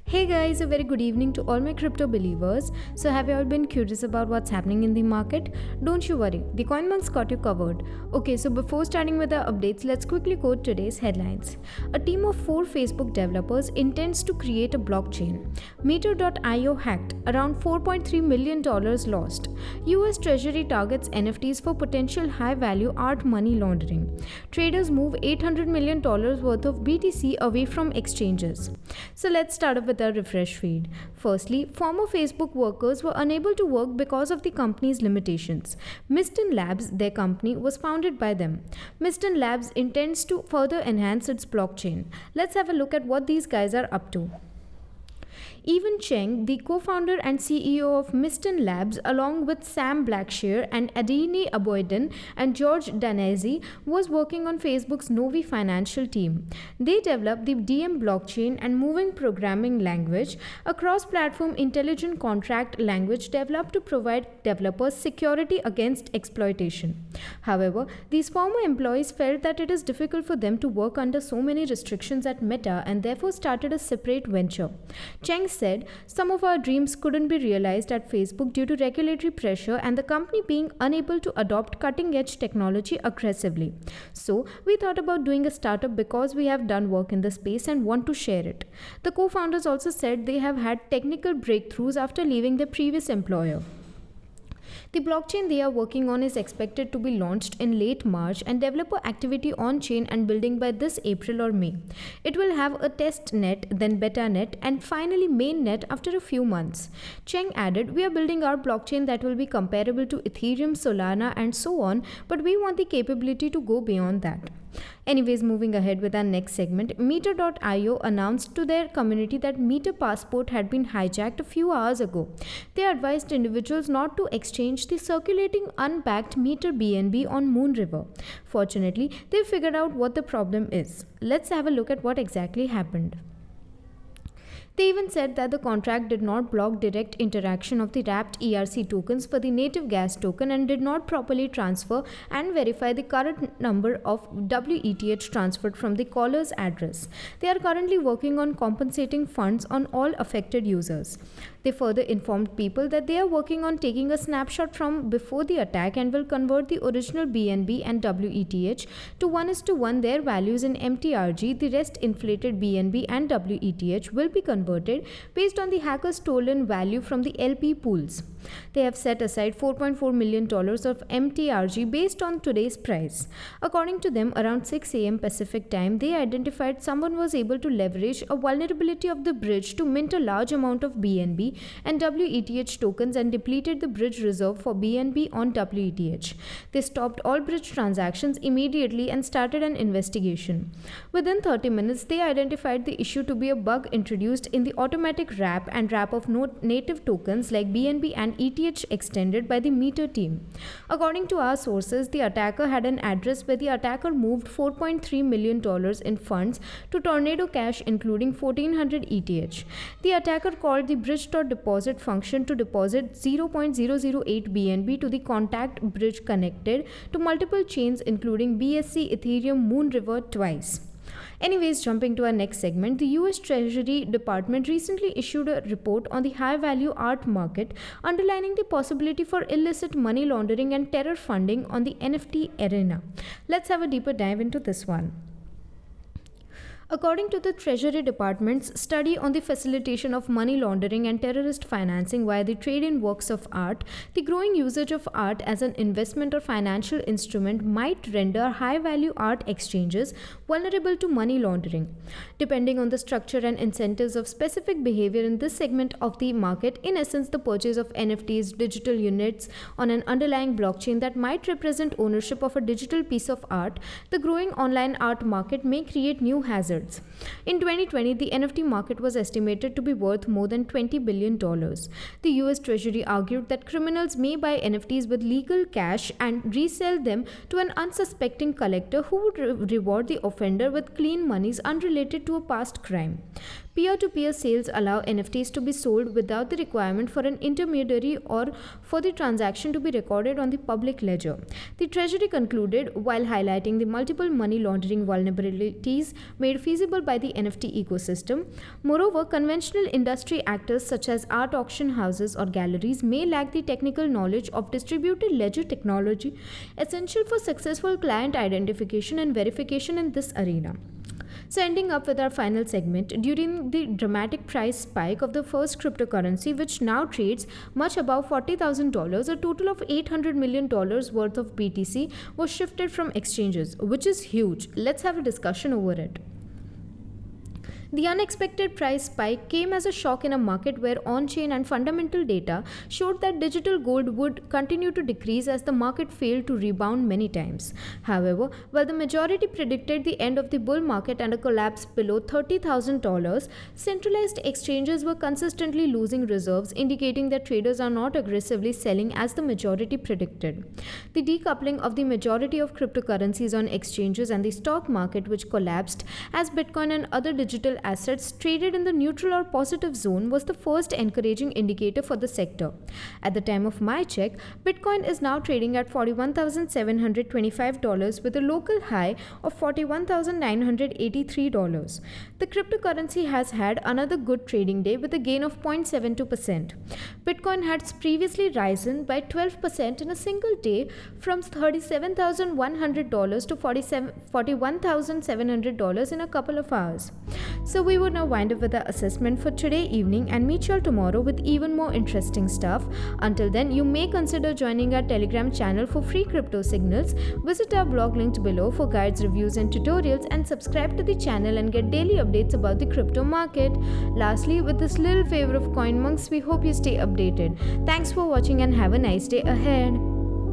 Hey guys, a very good evening to all my crypto believers. So, have you all been curious about what's happening in the market? Don't you worry, the CoinMonks got you covered. Okay, so before starting with the updates, let's quickly quote today's headlines. A team of 4 Facebook developers intends to create a blockchain. Meter.io hacked, around $4.3 million lost. US Treasury targets NFTs for potential high value art money laundering. Traders move $800 million worth of BTC away from exchanges. So, let's start off with a refresh feed. Firstly, former Facebook workers were unable to work because of the company's limitations. Miston Labs, their company, was founded by them. Miston Labs intends to further enhance its blockchain. Let's have a look at what these guys are up to. Evan Cheng, the co-founder and CEO of Miston Labs, along with Sam Blackshear and Adini Aboyden and George Danesi, was working on Facebook's Novi financial team. They developed the DM blockchain and moving programming language, a cross-platform intelligent contract language developed to provide developers security against exploitation. However, these former employees felt that it is difficult for them to work under so many restrictions at Meta and therefore started a separate venture. Cheng said, "Some of our dreams couldn't be realized at Facebook due to regulatory pressure and the company being unable to adopt cutting-edge technology aggressively. So, we thought about doing a startup because we have done work in the space and want to share it." The co-founders also said they have had technical breakthroughs after leaving their previous employer. The blockchain they are working on is expected to be launched in late March and developer activity on-chain and building by this April or May. It will have a test net, then beta net, and finally main net after a few months. Cheng added, "We are building our blockchain that will be comparable to Ethereum, Solana, and so on, but we want the capability to go beyond that." Anyways, moving ahead with our next segment, Meter.io announced to their community that Meter Passport had been hijacked a few hours ago. They advised individuals not to exchange the circulating unbacked Meter BNB on Moon River. Fortunately, they figured out what the problem is. Let's have a look at what exactly happened. They even said that the contract did not block direct interaction of the wrapped ERC tokens for the native gas token and did not properly transfer and verify the current number of WETH transferred from the caller's address. They are currently working on compensating funds on all affected users. They further informed people that they are working on taking a snapshot from before the attack and will convert the original BNB and WETH to 1:1 their values in MTRG. The rest inflated BNB and WETH will be converted based on the hackers' stolen value from the LP pools. They have set aside $4.4 million of MTRG based on today's price. According to them, around 6 a.m. Pacific time, they identified someone was able to leverage a vulnerability of the bridge to mint a large amount of BNB and WETH tokens and depleted the bridge reserve for BNB on WETH. They stopped all bridge transactions immediately and started an investigation. Within 30 minutes, they identified the issue to be a bug introduced in the automatic wrap and wrap of native tokens like BNB and ETH extended by the Meter team. According to our sources, the attacker had an address where the attacker moved $4.3 million in funds to Tornado Cash, including 1400 ETH. The attacker called the bridge.deposit function to deposit 0.008 BNB to the contact bridge connected to multiple chains including BSC, Ethereum, Moon River twice. Anyways, jumping to our next segment, the US Treasury Department recently issued a report on the high-value art market, underlining the possibility for illicit money laundering and terror funding on the NFT arena. Let's have a deeper dive into this one. According to the Treasury Department's study on the facilitation of money laundering and terrorist financing via the trade in works of art, the growing usage of art as an investment or financial instrument might render high-value art exchanges vulnerable to money laundering. Depending on the structure and incentives of specific behavior in this segment of the market, in essence, the purchase of NFTs, digital units on an underlying blockchain that might represent ownership of a digital piece of art, the growing online art market may create new hazards. In 2020, the NFT market was estimated to be worth more than $20 billion. The US Treasury argued that criminals may buy NFTs with legal cash and resell them to an unsuspecting collector who would reward the offender with clean monies unrelated to a past crime. Peer-to-peer sales allow NFTs to be sold without the requirement for an intermediary or for the transaction to be recorded on the public ledger. The Treasury concluded, while highlighting the multiple money laundering vulnerabilities, made feasible by the NFT ecosystem. Moreover, conventional industry actors such as art auction houses or galleries may lack the technical knowledge of distributed ledger technology essential for successful client identification and verification in this arena. So, ending up with our final segment, during the dramatic price spike of the first cryptocurrency, which now trades much above $40,000, a total of $800 million worth of BTC was shifted from exchanges, which is huge. Let's have a discussion over it. The unexpected price spike came as a shock in a market where on-chain and fundamental data showed that digital gold would continue to decrease as the market failed to rebound many times. However, while the majority predicted the end of the bull market and a collapse below $30,000, centralized exchanges were consistently losing reserves, indicating that traders are not aggressively selling as the majority predicted. The decoupling of the majority of cryptocurrencies on exchanges and the stock market, which collapsed as Bitcoin and other digital assets traded in the neutral or positive zone, was the first encouraging indicator for the sector. At the time of my check, Bitcoin is now trading at $41,725 with a local high of $41,983. The cryptocurrency has had another good trading day with a gain of 0.72%. Bitcoin had previously risen by 12% in a single day from $37,100 to $41,700 in a couple of hours. So we would now wind up with our assessment for today evening and meet you all tomorrow with even more interesting stuff. Until then, you may consider joining our Telegram channel for free crypto signals. Visit our blog linked below for guides, reviews and tutorials, and subscribe to the channel and get daily updates about the crypto market. Lastly, with this little favor of CoinMonks, we hope you stay updated. Thanks for watching and have a nice day ahead.